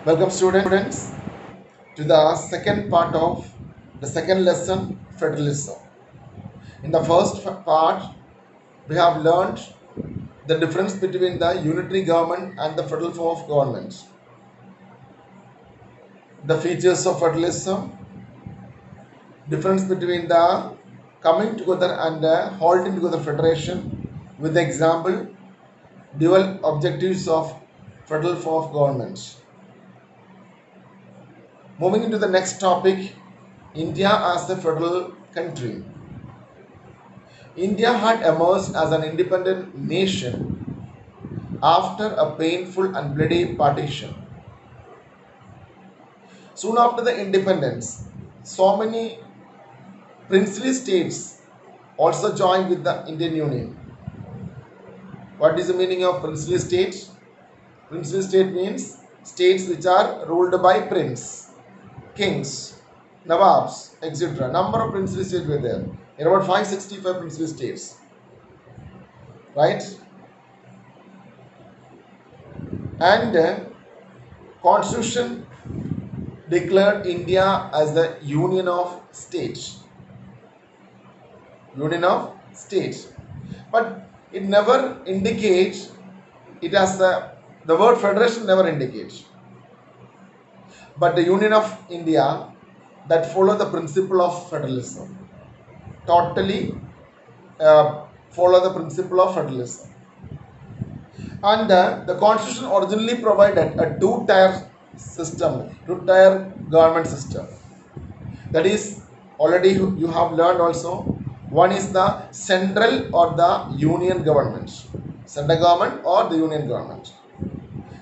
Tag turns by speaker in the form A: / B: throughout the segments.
A: Welcome students to the second part of the second lesson, Federalism. In the first part, we have learned the difference between the unitary government and the federal form of government, the features of federalism, difference between the coming together and the holding together federation with the example, dual objectives of federal form of government. Moving into the next topic, India as a federal country. India had emerged as an independent nation after a painful and bloody partition. Soon after the independence, so many princely states also joined with the Indian Union. What is the meaning of princely state? Princely state means states which are ruled by prince, kings, nawabs, etc. Number of princely states were there. There are about 565 princely states. Right? And constitution declared India as the union of states. Union of states. But it never indicates, it has the word federation never indicates. But the union of India that follow the principle of federalism. Totally follow the principle of federalism. And the constitution originally provided a two-tier system, two-tier government system. That is, already you have learned also. One is the central or the union government, central government or the union government.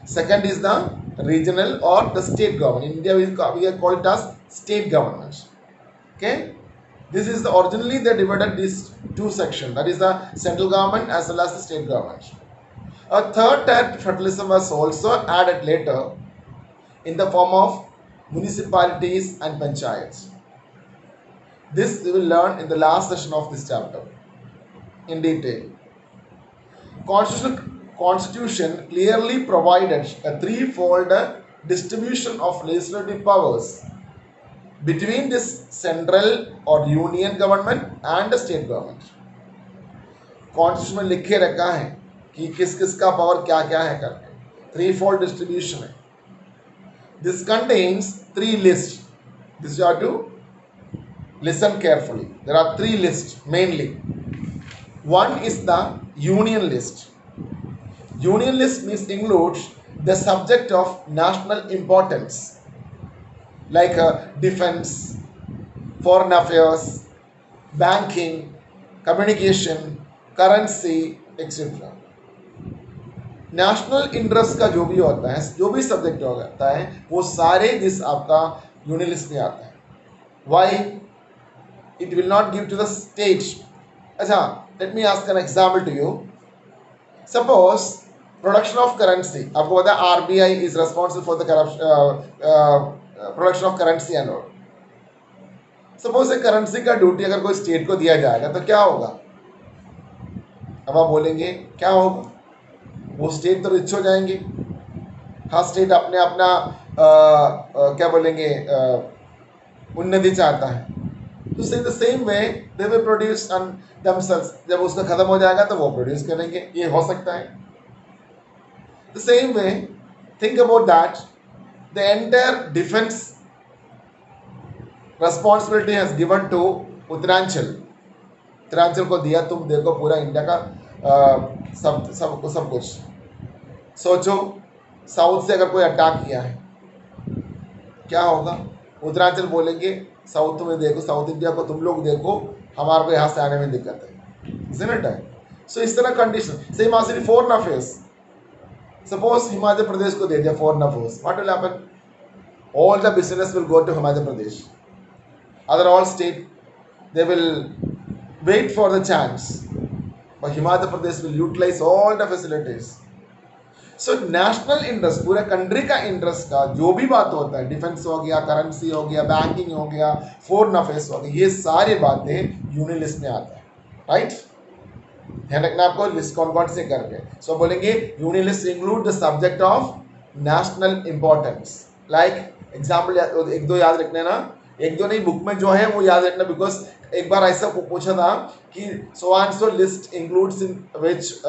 A: Second is the regional or the state government. In India we call it as state government. Okay, this is originally they divided these two sections. That is the central government as well as the state government. A third tier federalism was also added later in the form of municipalities and panchayats. This we will learn in the last session of this chapter in detail. Constitution clearly provided a threefold distribution of legislative powers between this central or union government and the state government. Constitution में लिखे रखा है कि किस किस का power क्या क्या है करके. Threefold distribution है. This contains three lists. This you have to listen carefully. There are three lists mainly. One is the union list. Union list means includes the subject of national importance like defense, foreign affairs, banking, communication, currency, etc. National interest का जो भी होता है, जो भी subject होता है, वो सारे दिस आपका यूनियन लिस्ट में आता है. Why it will not give to the state. अच्छा, let me ask an example to you. Suppose production of currency, आपको पता है RBI is responsible for the production of currency and all. Suppose a currency का duty अगर कोई state को दिया जाएगा तो क्या होगा? अब आप बोलेंगे क्या होगा? वो स्टेट तो रिच हो जाएंगे. हाँ, स्टेट अपने अपना क्या बोलेंगे उन्नति चाहता है. तो the same way they will produce and themselves. जब उसका खत्म हो जाएगा तो वो प्रोड्यूस करेंगे. ये हो सकता है. The same way think about that the entire defence responsibility has given to Uttaranchal. Uttaranchal को दिया, तुम देखो पूरा इंडिया का सब कुछ. सोचो साउथ से अगर कोई अटैक किया है क्या होगा? उत्तरांचल बोलेंगे साउथ में देखो, साउथ इंडिया को तुम लोग देखो, हमारे को यहाँ से आने में दिक्कत है. सो इस तरह कंडीशन. सेम आसिर foreign affairs. Suppose Himachal Pradesh को दे दिया foreign affairs. What will happen? All the business will go to Himachal Pradesh. Other all state they will wait for the chance. But Himachal Pradesh will utilize all the facilities. So national interest, पूरे country का interest का जो भी बात होता है, defence हो गया, करेंसी हो गया, बैंकिंग हो गया, फॉरेन अफेयर्स हो गया, ये सारी बातें यूनियन लिस्ट में आता है. राइट? ध्यान रखना आपको लिस्ट कौन कौन से करके. सो बोलेंगे union list include the subject of national importance. Like example एक दो याद रखने ना, एक दो नहीं, बुक में जो है वो याद रखना, बिकॉज एक बार ऐसा पूछा था कि so and so list includes in which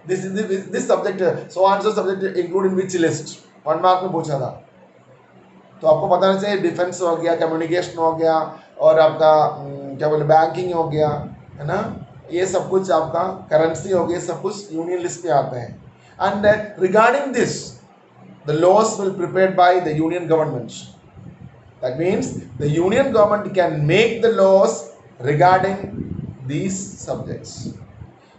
A: this subject, so and so subject include in which list, 1 mark में पूछा था। तो आपको पता नहीं चाहिए, डिफेंस हो गया, कम्युनिकेशन हो गया, और आपका क्या बोले बैंकिंग हो गया, है ना, ये सब कुछ आपका करेंसी हो गया, सब कुछ यूनियन लिस्ट में आते हैं। And regarding this the laws will prepared by the union government. That means the union government can make the laws regarding these subjects.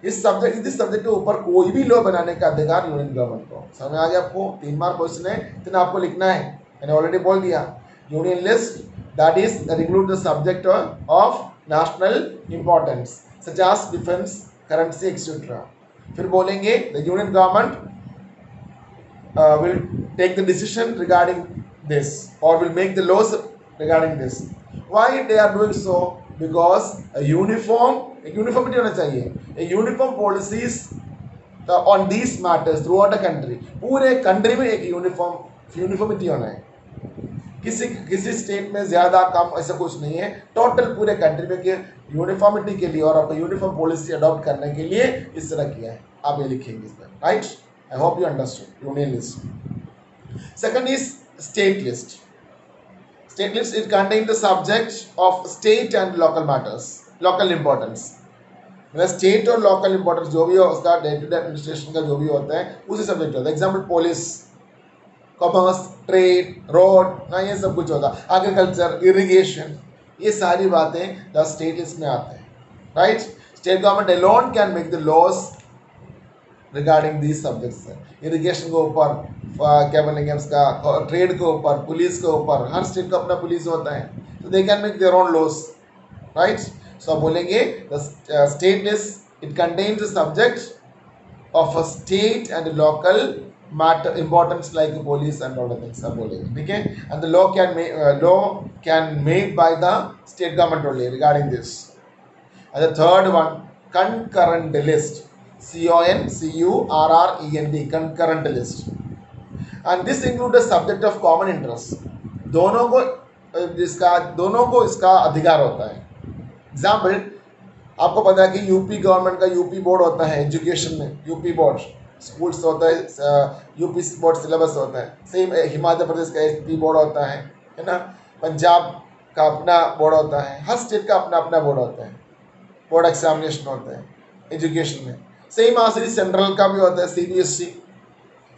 A: इस सब्जेक्ट के ऊपर कोई भी लॉ बनाने का अधिकार यूनियन गवर्नमेंट को। समझ आ गया आपको? 3 मार्क क्वेश्चन है, इतना आपको लिखना है, मैंने ऑलरेडी बोल दिया। Union list that include the subject of national importance such as defence, currency etcetera. फिर बोलेंगे the union government will take the decision regarding this or will make the laws regarding this. Why they are doing so? Because a uniformity होना चाहिए, a uniform policies on these matters throughout the country. पूरे country में एक uniformity होना है, किसी state में ज्यादा कम ऐसा कुछ नहीं है, टोटल पूरे कंट्री में के यूनिफॉर्मिटी के लिए और आपको यूनिफॉर्म पॉलिसी अडॉप्ट करने के लिए इस तरह किया है। आप ये लिखेंगे इसमें, right? I hope you understood union list. Second is state list. State list, it contains the subject of state and local matters, local importance. मतलब स्टेट और लोकल इंपॉर्टेंस जो भी हो उसका डे टू डे एडमिनिस्ट्रेशन का जो भी होता है उसी सब्जेक्ट होता है। Example police, commerce, trade, road, ना ये सब कुछ होता है, एग्रीकल्चर, इरिगेशन, ये सारी बातें द स्टेट लिस्ट में आते हैं, right? State government alone can make the laws regarding these subjects. Irrigation के ऊपर क्या बोलेंगे उसका, ट्रेड के ऊपर, पुलिस के ऊपर, हर स्टेट का अपना पुलिस होता है, तो they can make their own laws, right? So बोलेंगे the state list it contains the subject of a state and local matter importance like police and all the things आप बोलेंगे, ठीक है? And the law can made by the state government only regarding this. And the third one, concurrent list, CONCURRENT, concurrent list, and this include the subject of common interest. दोनों को इसका अधिकार होता है। एग्जाम्पल, आपको पता है कि यूपी गवर्नमेंट का यूपी बोर्ड होता है एजुकेशन में, यूपी बोर्ड स्कूल्स होता है, यूपी बोर्ड सिलेबस होता है। सेम हिमाचल प्रदेश का एसपी बोर्ड होता है ना, पंजाब का अपना बोर्ड होता है, हर स्टेट का अपना अपना बोर्ड होता है, बोर्ड एग्जामिनेशन होता है एजुकेशन में। सेम आसरी सेंट्रल का भी होता है, सीबीएसई।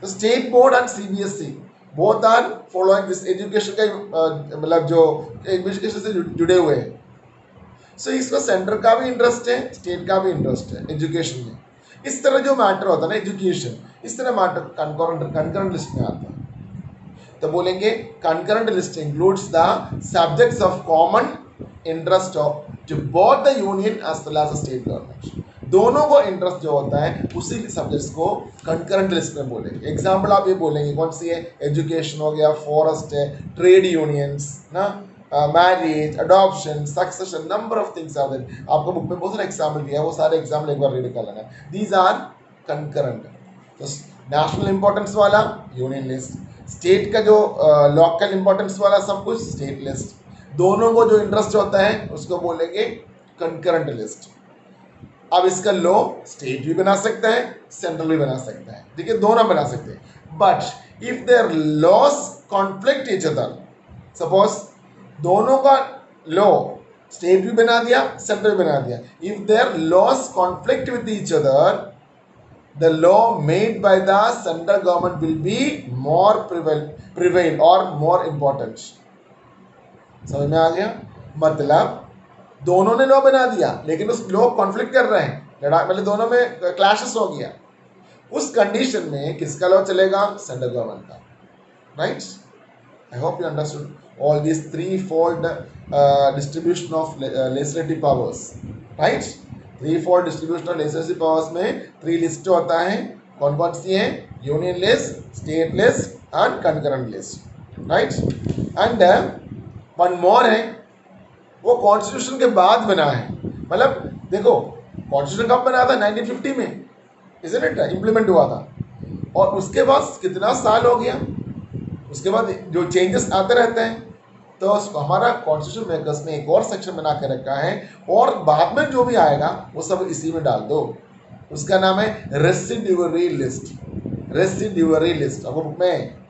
A: तो state board and CBSE both are following this education का मतलब जो एजुकेशन से जुड़े हुए हैं। सो इसको सेंटर का भी इंटरेस्ट है, स्टेट का भी इंटरेस्ट है एजुकेशन में। इस तरह जो मैटर होता है ना एजुकेशन, इस तरह मैटर कंकरेंट लिस्ट में आता है। तो बोलेंगे concurrent list includes the subjects of common interest of to both the union as well as the state government. दोनों को इंटरेस्ट जो होता है उसी सब्जेक्ट्स को कंकरेंट लिस्ट में बोलेंगे। एग्जाम्पल आप ये बोलेंगे कौन सी है, एजुकेशन हो गया, फॉरेस्ट है, ट्रेड यूनियंस ना, marriage, adoption, succession, number of things are there. आपको बुक में बहुत सारे एग्जाम्पल दिया है, वो सारे एग्जाम्पल एक बार रीड कर लेना। These are concurrent. तो नेशनल इंपॉर्टेंस वाला यूनियन लिस्ट, स्टेट का जो लोकल इंपॉर्टेंस वाला सब कुछ स्टेट लिस्ट, दोनों को जो इंटरेस्ट होता है उसको बोलेंगे कंकरेंट लिस्ट। अब इसका लॉ स्टेट भी बना सकता है, सेंट्रल भी बना सकता है, ठीक है, दोनों बना सकते हैं। But if there loss conflict each other, suppose दोनों का लॉ स्टेट भी बना दिया, सेंट्रल भी बना दिया, if there loss conflict with each other, the law made by the central government will be more prevail और मोर इम्पोर्टेंट। समझ में आ गया? मतलब दोनों ने लॉ बना दिया लेकिन उस लॉ कॉन्फ्लिक्ट कर रहे हैं, लड़ाई मतलब दोनों में क्लैशेस हो गया, उस कंडीशन में किसका लॉ चलेगा? सेंट्रल गवर्नमेंट का, right? I hope you understood all this three fold distribution of legislative powers, right? Three fold distribution of legislative powers में 3 लिस्ट होता है। कौन कौन सी है? Union list, state list and concurrent list, right? And one more है, वो constitution के बाद बना है। मतलब देखो कॉन्स्टिट्यूशन कब बना था? 1950 में, इजंट इट? इम्प्लीमेंट हुआ था, और उसके बाद कितना साल हो गया? उसके बाद जो चेंजेस आते रहते हैं, तो हमारा कॉन्स्टिट्यूशन मेकर्स ने एक और सेक्शन बना के रखा है, और बाद में जो भी आएगा वो सब इसी में डाल दो। उसका नाम है रेसिड्यूअरी लिस्ट। रेसिड्यूअरी लिस्ट अब बुक में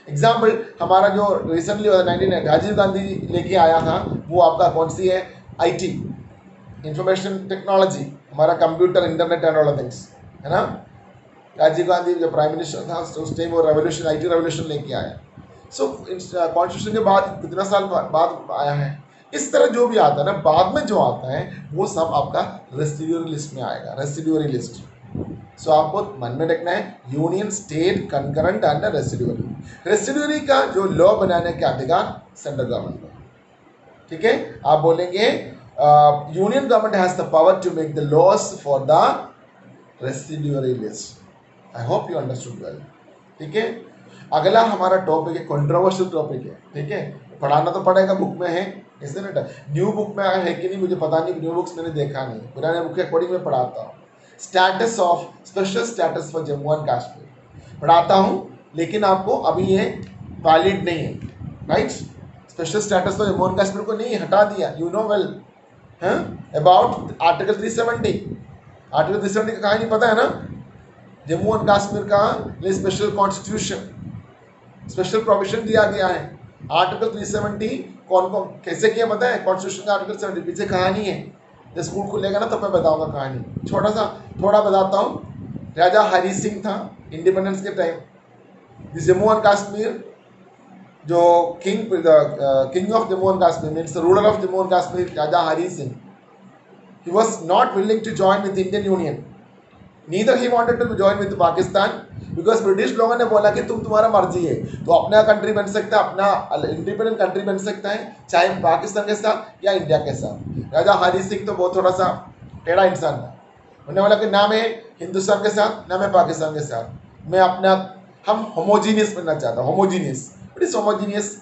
A: एग्जाम्पल हमारा जो रिसेंटली 19 राजीव गांधी लेके आया था, वो आपका कौन सी है, आईटी, इंफॉर्मेशन टेक्नोलॉजी, हमारा computer, internet and all things, है ना। राजीव गांधी जो प्राइम मिनिस्टर था उस टाइम वो रेवोल्यूशन, आईटी रेवोल्यूशन लेके आया। सो कॉन्स्टिट्यूशन के बाद कितना साल बाद आया है। इस तरह जो भी आता है ना, बाद में जो आता है वो सब आपका रेसिड्यूअरी लिस्ट में आएगा, रेसिड्यूअरी लिस्ट। सो आपको मन में रखना है यूनियन, स्टेट, कंकरेंट एंड रेसिड्यूअरी। रेसिड्यूअरी का जो लॉ बनाने का अधिकार सेंट्रल गवर्नमेंट को, ठीक है। आप बोलेंगे union government has the power to make the laws for the residuary list. I hope you understood well, ठीक है। अगला हमारा टॉपिक है कंट्रोवर्शियल टॉपिक है, ठीक है। पढ़ाना तो पड़ेगा, बुक में है, इससे ना न्यू बुक में है कि नहीं मुझे पता नहीं, न्यू बुक्स मैंने देखा नहीं, पुराने बुक के अकॉर्डिंग में पढ़ाता हूँ। Status of special status for Jammu and Kashmir पढ़ाता हूँ, लेकिन आपको अभी ये वैलिड नहीं है, right. Special status for Jammu and Kashmir को नहीं हटा दिया, यू नो वेल, हैं अबाउट आर्टिकल 370। आर्टिकल 370 का कहानी पता है ना, जम्मू एंड कश्मीर का लिए स्पेशल कॉन्स्टिट्यूशन, स्पेशल प्रोविजन दिया गया है। आर्टिकल 370 कौन कौन कैसे किया पता है, कॉन्स्टिट्यूशन का आर्टिकल 70 पीछे कहानी है, जब स्कूल खुलेगा ना तब मैं बताऊंगा कहानी, थोड़ा बताता हूँ। राजा हरी सिंह था इंडिपेंडेंस के टाइम, जम्मू एंड कश्मीर जो king of Jammu and Kashmir means ruler of Jammu and Kashmir Raja Hari Singh, he was not willing to join with Indian Union, neither he wanted to join with Pakistan, because British लोगों ने बोला कि तुम्हारा मर्जी है, तो अपना कंट्री बन सकता है, अपना इंडिपेंडेंट कंट्री बन सकता है, चाहे पाकिस्तान के साथ या इंडिया के साथ। राजा हरी सिंह तो बहुत थोड़ा सा टेढ़ा इंसान था, उन्होंने बोला कि ना मैं हिंदुस्तान के साथ ना मैं पाकिस्तान के साथ, मैं अपना हम होमोजीनियस बनना चाहता हूँ। Homogeneous, what is homogeneous?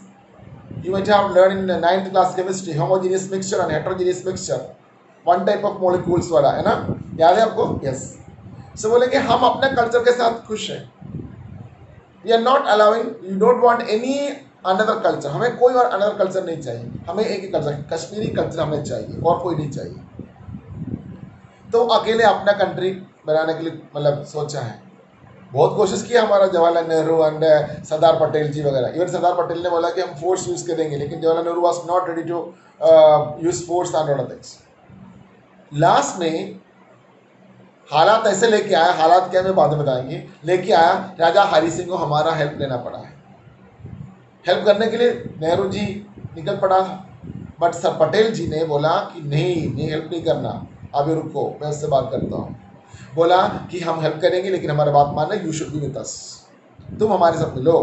A: You might have learn in 9th class chemistry, homogeneous mixture and heterogeneous mixture, one type of molecules वाला, है ना, याद है आपको? यस। सो बोले कि हम अपने कल्चर के साथ खुश हैं, we are not allowing, you don't want any another culture, हमें कोई और अनदर कल्चर नहीं चाहिए, हमें एक ही कल्चर, कश्मीरी कल्चर हमें चाहिए और कोई नहीं चाहिए। तो अकेले अपना कंट्री बनाने के लिए मतलब सोचा है, बहुत कोशिश की हमारा जवाहरलाल नेहरू एंड सरदार पटेल जी वगैरह। इवन सरदार पटेल ने बोला कि हम फोर्स यूज करेंगे, लेकिन Jawaharlal Nehru was not ready to use force and all things. Last में हालात ऐसे लेके आया, हालात क्या मैं बाद में बताएंगे, लेके आया राजा हरी सिंह को हमारा हेल्प लेना पड़ा है। हेल्प करने के लिए नेहरू जी निकल पड़ा, बट सर पटेल जी ने बोला कि नहीं हेल्प नहीं करना, अभी रुको मैं उससे बात करता हूँ। बोला कि हम हेल्प करेंगे लेकिन हमारी बात मानना, you should be with us, तुम हमारे साथ मिलो।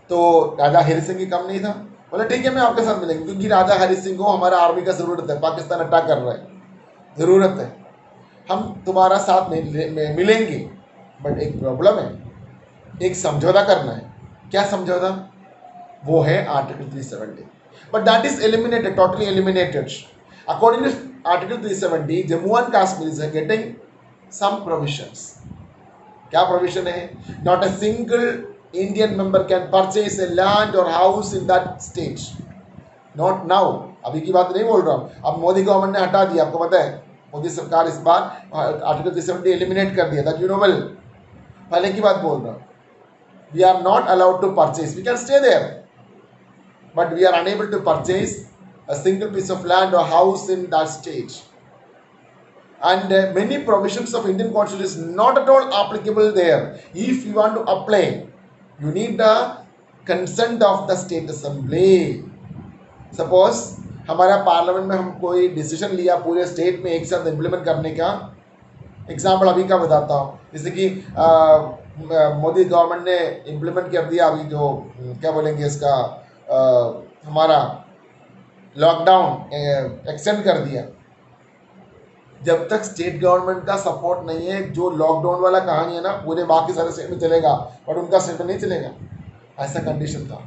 A: तो राजा हरी सिंह की कम नहीं था, बोला ठीक है मैं आपके साथ मिलेंगे, क्योंकि राजा हरी सिंह को हमारा आर्मी का जरूरत है, पाकिस्तान अटैक कर रहा है, ज़रूरत है, हम तुम्हारा साथ मिलेंगे, बट एक प्रॉब्लम है, एक समझौता करना है। क्या समझौता? वो है article 370, but that is eliminated, totally eliminated. According to article 370 Jammu and Kashmir is getting some provisions. क्या प्रोविजन है? Not a single Indian member can purchase a land or house in that state, not now, अभी की बात नहीं बोल रहा हूँ, अब मोदी गवर्नमेंट ने हटा दिया, आपको पता है मोदी सरकार इस बार आर्टिकल 370 एलिमिनेट कर दिया, दैट यू नो वेल। पहले की बात बोल रहा हूँ, we are not allowed to purchase, we can stay there but we are unable to purchase a single piece of land or house in that state, and many provisions of Indian constitution is not at all applicable there. If you want to apply, you need the consent of the state assembly. Suppose हमारा parliament में हम कोई decision लिया पूरे state में एक साथ implement करने का, एग्जाम्पल अभी का बताता हूँ, जैसे कि मोदी गवर्नमेंट ने इम्प्लीमेंट कर दिया अभी जो क्या बोलेंगे इसका, हमारा लॉकडाउन एक्सटेंड कर दिया। जब तक स्टेट गवर्नमेंट का सपोर्ट नहीं है, जो लॉकडाउन वाला कहानी है ना, पूरे बाकी सारे स्टेट में चलेगा और उनका स्टेट में नहीं चलेगा, ऐसा कंडीशन था।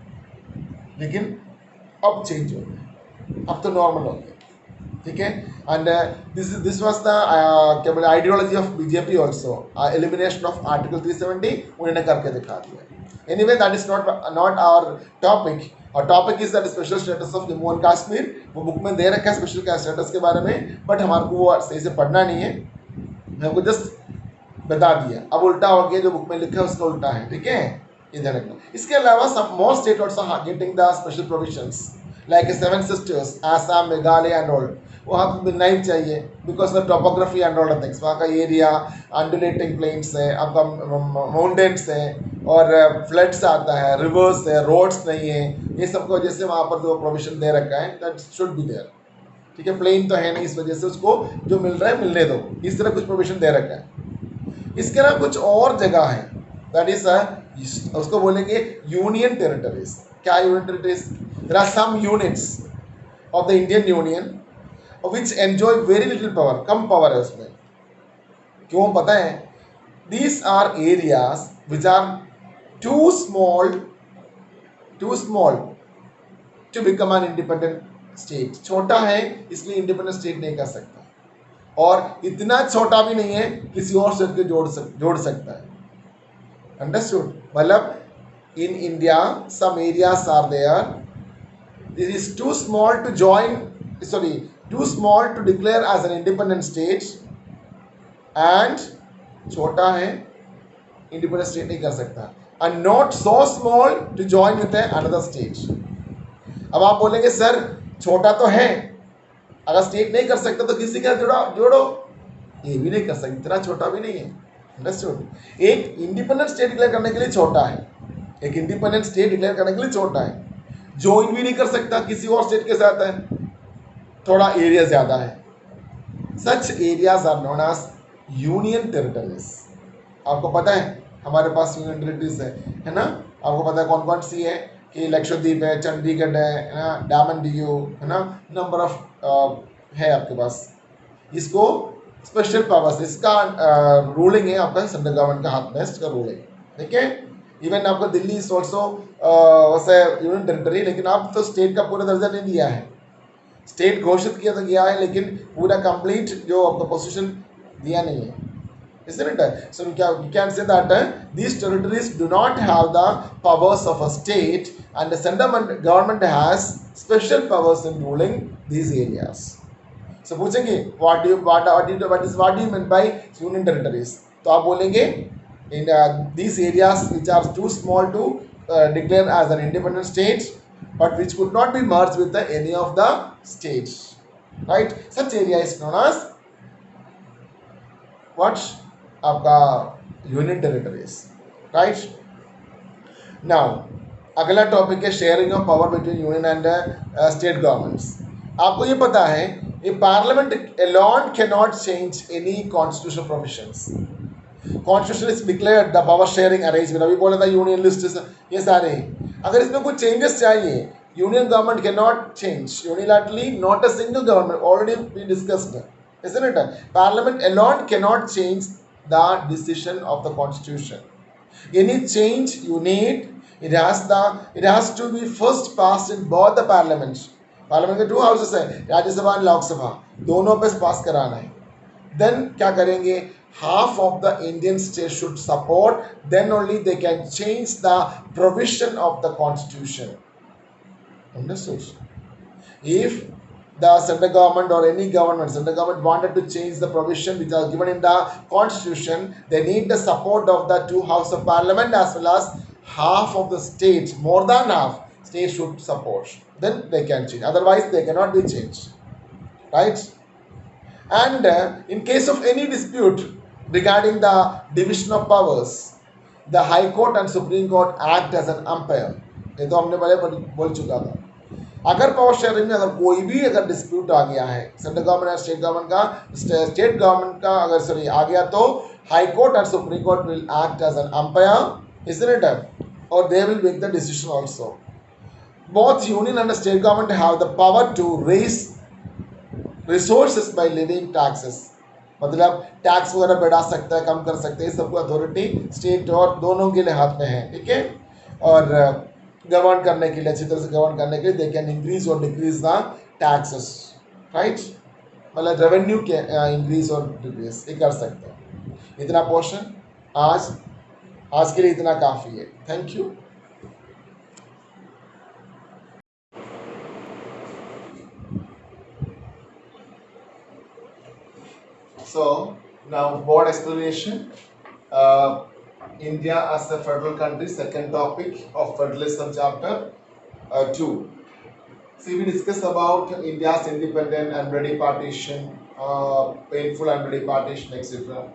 A: लेकिन अब चेंज हो गया, अब तो नॉर्मल हो गया, ठीक है। एंड दिस वाज द क्या बोले ideology of BJP also, elimination of article 370 उन्होंने करके दिखा दिया। Anyway, that is not our topic. और topic is that special status of Jammu and Kashmir. वो बुक में दे रखा है स्पेशल स्टेटस के बारे में, बट हमारे को वो सही से पढ़ना नहीं है, मैं आपको जस्ट बता दिया. अब उल्टा हो गया, जो बुक में लिखा है उसका उल्टा है, ठीक है, इधर रखना. इसके अलावा some more state also getting the special provisions like seven sisters, Assam, Meghalaya and all. वहाँ पर मिलना ही चाहिए because of topography and all things. वहाँ का एरिया अंडुलेटिंग प्लेन्स है, आपका माउंटेन्स है, और फ्लड्स आता है, रिवर्स है, रोड्स नहीं है. ये सब की वजह से वहाँ पर जो प्रोविजन दे रखा है दैट शुड बी देयर. ठीक है, प्लेन तो है नहीं, इस वजह से उसको जो मिल रहा है मिलने दो. इस तरह कुछ प्रोविजन दे रखा है. इसके अलावा कुछ और जगह है, दैट इज उसको बोलेंगे यूनियन टेरिटरीज. क्या union territories? There are some units of the Indian union which enjoy very little power, कम पावर है उसमें. क्यों पता है? These are areas which are too small to become an independent state. छोटा है इसलिए इंडिपेंडेंट स्टेट नहीं कर सकता, और इतना छोटा भी नहीं है किसी और स्टेट के जोड़ सकता है. अंडरस्टूड? मतलब in India some areas are there, this is too small to join, sorry, too small to declare as an independent state, and छोटा है इंडिपेंडेंट स्टेट नहीं कर सकता, and not so small to join with another state. अब आप बोलेंगे sir छोटा तो है, अगर स्टेट नहीं कर सकता तो किसी का जोड़ो. ये भी नहीं कर सकता, इतना छोटा भी नहीं है. अंडरस्टूड? एक इंडिपेंडेंट स्टेट डिक्लेयर करने के लिए छोटा है, एक इंडिपेंडेंट स्टेट डिक्लेयर करने के लिए छोटा है. ज्वाइन भी नहीं कर सकता, किसी और स्टेट के साथ है, थोड़ा एरिया ज़्यादा है. Such areas are known as union territories. आपको पता है हमारे पास यूनियन टेरिटरीज है ना? आपको पता है कौन कौन सी है? कि लक्षद्वीप है, चंडीगढ़ है ना, डामन डीयू है ना, नंबर ऑफ है आपके पास. इसको स्पेशल पावर्स, इसका रूलिंग है आपका सेंट्रल गवर्नमेंट का हाथ में, इसका रूलिंग. ठीक है, इवन आपको दिल्ली इज ऑल्सो वैसे यूनियन टेरिटरी, लेकिन आप तो स्टेट का पूरा दर्जा नहीं दिया है. स्टेट घोषित किया तो गया है, लेकिन पूरा कंप्लीट जो आपका पोजीशन दिया नहीं है. Isn't it? So you can say that these territories do not have the powers of a state, and the central government has special powers in ruling these areas. So पूछेंगे what do you mean by union territories? तो आप बोलेंगे in these areas which are too small to declare as an independent state, but which could not be merged with any of the states, right? Such area is known as what? आपका union territories, right. Now अगला topic है sharing of power between union and state governments. आपको ये पता है ये parliament alone can not change any constitutional provisions. Constitution is declared the power sharing arrangement. अभी बोला था यूनियन लिस्ट, ये सारे हैं. अगर इसमें कुछ चेंजेस चाहिए, union government can not change unilaterally, not a single government, already we discussed, isn't it? Parliament alone cannot change the decision of the constitution. Any change you need, it has to be first passed in both the parliaments. Parliament के 2 houses है, राज्यसभा और लोकसभा, दोनों पे पास कराना है. Then क्या करेंगे? Half of the Indian states should support, then only they can change the provision of the constitution. Understood? If the central government or any central government wanted to change the provision which are given in the constitution, they need the support of the 2 houses of parliament as well as half of the states, more than half states should support. Then they can change. Otherwise, they cannot be changed. Right? And in case of any dispute regarding the division of powers, the High Court and Supreme Court act as an umpire. ये तो हमने पहले बोल चुका था. अगर power sharing में अगर कोई भी अगर डिस्प्यूट आ गया है सेंट्रल गवर्नमेंट और स्टेट गवर्नमेंट का अगर आ गया, तो हाई कोर्ट और supreme court will act as an umpire, isn't it? और they will make the decision also. Both union and state government have the power to raise resources by levying taxes. मतलब tax वगैरह बढ़ा सकता है, कम कर सकते हैं, इस सबको अथॉरिटी स्टेट और दोनों के लिए हाथ में है. ठीक है, और गवर्न करने के लिए, अच्छी तरह से गवर्न करने के लिए दे कैन इंक्रीज और डिक्रीज द टैक्सेस, राइट. मतलब रेवेन्यू के इंक्रीज और डिक्रीज ये कर सकते हैं. इतना पोर्शन आज आज के लिए इतना काफ़ी है. Thank you. So now board explanation. Uh, India as a federal country, second topic of Federalism chapter 2. See, we discussed about India's independent and bloody partition, painful and bloody partition, etc.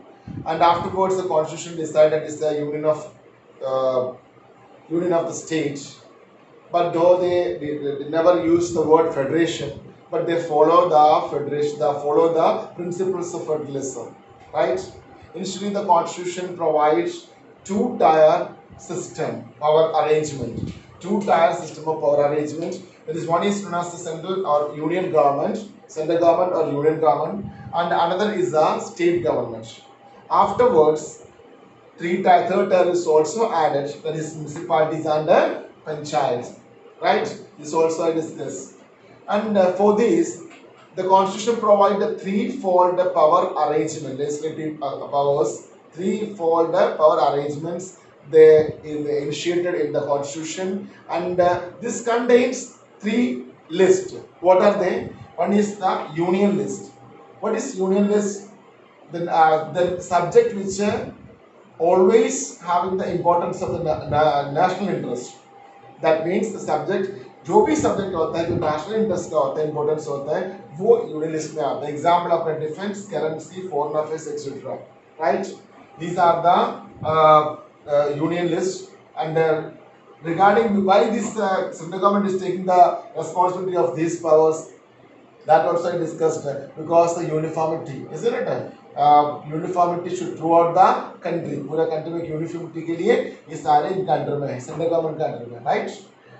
A: And afterwards, the constitution decided it's a uh, union of the state. But though they never use the word federation, but they follow the federation, they follow the principles of federalism, right? Initially, the constitution provides two-tier system power arrangement, two-tier system of power arrangement. That is, one is known as the central or union government, central government or union government, and another is the state government. Afterwards, third tier is also added, that is municipalities and panchayats, right? This also I discussed. And for this, the constitution provides a threefold power arrangement, legislative powers, threefold power arrangements they initiated in the constitution, and this contains three lists. What are they? One is the union list. What is union list? The subject which always having the importance of the national interest. That means the subject, जो भी subject होता है जो national interest का होता है, importance होता है, वो यूनियन लिस्ट में आता है. Example of defence, currency, foreign affairs, etcetera, right? These are the union list. And regarding why this central government is taking the responsibility of these powers, that also I discussed, because the uniformity, isn't it? Uniformity should throughout the country, पूरा country में uniformity के लिए ये सारे इनके under में है, central government के अंडर में, right?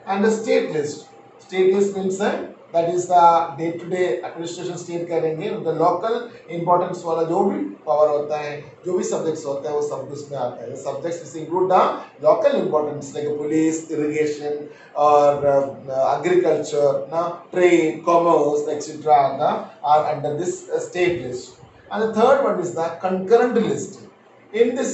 A: And the state list means that is the day to day administration state करेंगे, उनका लोकल इंपॉर्टेंस वाला जो भी पावर होता है, जो भी सब्जेक्ट्स होता है, वो सब उसमें आता है. Subjects include the local importance like police, irrigation और एग्रीकल्चर, ना trade, commerce etcetera are under this state list. And the third one is the concurrent list. In this,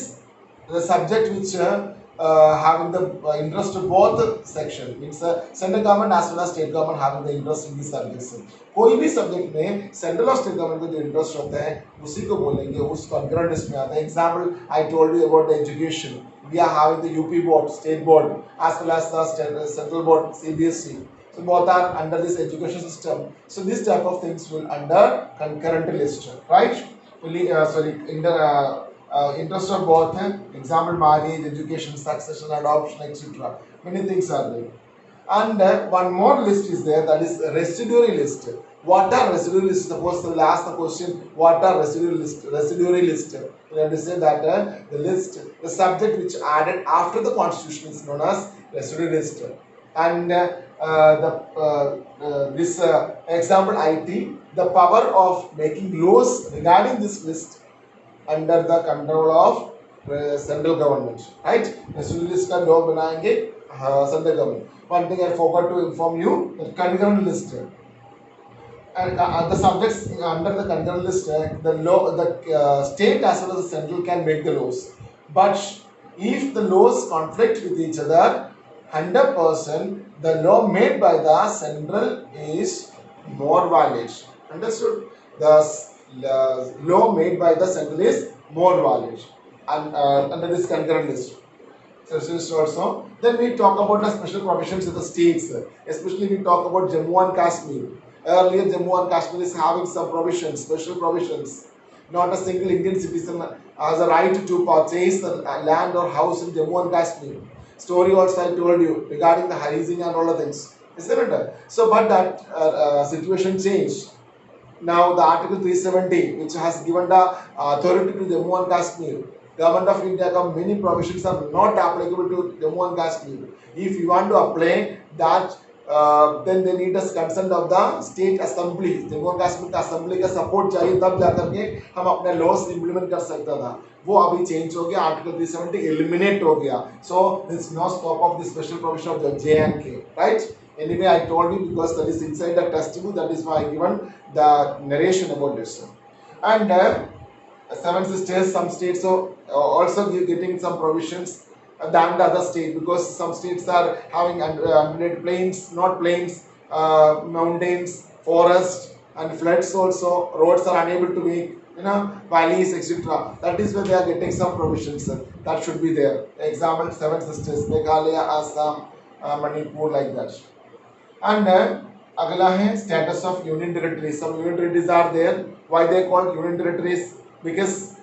A: the subject which having the interest of both section, means central government as well as state government having the interest in these subjects. कोई भी subject में central और state government को जो interest होता है उसी को बोलेंगे, उस concurrent list में आता है. Example, I told you about the education. We are having the UP board, state board, as well as the central board, CBSE. So both are under this education system. So this type of things will under concurrent list, right? Interest of both. Example, marriage, education, succession, adoption, etc. Many things are there. And one more list is there, that is residuary list. What are residuary list? Suppose we will ask the question, what are residuary list? Residuary list. We have to say that the list, the subject which added after the constitution is known as residuary list. And this example IT, the power of making laws regarding this list under the control of central government, right? Residuary list का law बनाएंगे central government. One thing I forgot to inform you, the concurrent list. And the subjects under the concurrent list, the law, the state as well as the central can make the laws. But if the laws conflict with each other, 100% the law made by the central is more valid. Understood? The law made by the central is more valid, and under this concurrent list. So also, then we talk about the special provisions of the states. Especially we talk about Jammu and Kashmir. Earlier, Jammu and Kashmir is having some provisions, special provisions. Not a single Indian citizen has a right to purchase the land or house in Jammu and Kashmir. Story also I told you regarding the housing and all the things, isn't it? So, but that situation changed. Now the Article 370, which has given the authority to Jammu and Kashmir, Government of India, many provisions are not applicable to Jammu and Kashmir. If you want to apply that, then they need the consent of the state assembly. Jammu और कश्मीर का assembly का support चाहिए, तब जाकर के हम अपने laws implement कर सकता था. वो अभी change हो गया, Article 370 eliminate हो गया. So there is no scope of the special provision of the J&K, right? Anyway, I told you because that is inside the textbook. That is why I given the narration about this. And seven sisters, some states so also getting some provisions. than the other state, because some states are having unlimited plains, not plains, mountains, forests, and floods also. Roads are unable to make, valleys, etc. That is where they are getting some provisions. That should be there. Example: Seven Sisters, Meghalaya, Assam, Manipur, like that. And अगला है status of union territories. Some union territories are there. Why they called union territories? Because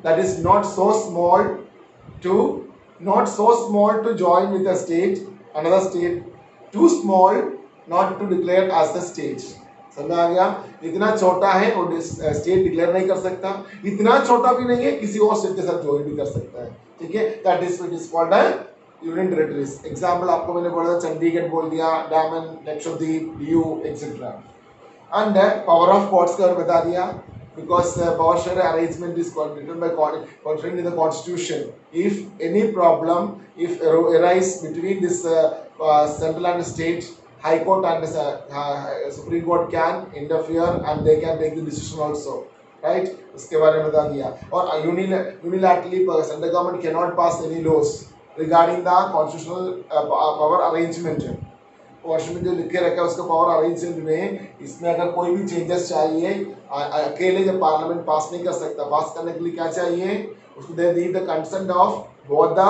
A: that is not so small to join with a state, another state, too small not to declare as a state. समझ आ गया? इतना छोटा है और state declare नहीं कर सकता, इतना छोटा भी नहीं है किसी और स्टेट के साथ ज्वाइन भी कर सकता है. ठीक है, that is called union territories. Example आपको मैंने बोला, चंडीगढ़ बोल दिया, Daman, Lakshadweep, Diu, etcetera. And power of courts का बता दिया, because power share arrangement is written by contained in the constitution. If any problem if arise between this central and state, high court and supreme court can interfere and they can take the decision also, right? उसके बारे में बता दिया. और unilaterally central government cannot pass any laws regarding the constitutional power arrangement. वर्ष में जो लिखे रखा है उसका पावर अरेंजमेंट में, इसमें अगर कोई भी चेंजेस चाहिए, अकेले जब पार्लियामेंट पास नहीं कर सकता, पास करने के लिए क्या चाहिए उसको, they need the consent of both the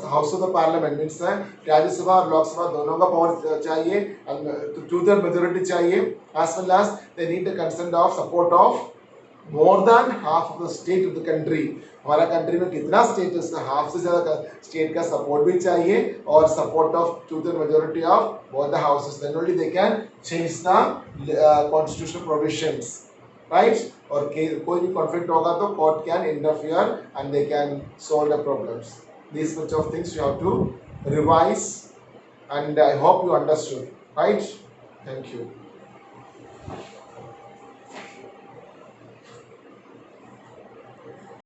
A: house of the parliament. Means Rajya Sabha और लोकसभा दोनों का पावर चाहिए, टू-थर्ड मेजोरिटी चाहिए, as well as they need the consent of support of more than half of the state of the country. हमारा country में कितना state है उसका हाफ से ज्यादा स्टेट का सपोर्ट भी चाहिए और support of two third majority of both the houses. Then only they can change the constitutional provisions, right? और कोई भी कॉन्फ्लिक्ट होगा तो court can interfere and they can solve the problems. This much of things you have to revise and I hope you understood, right? Thank you.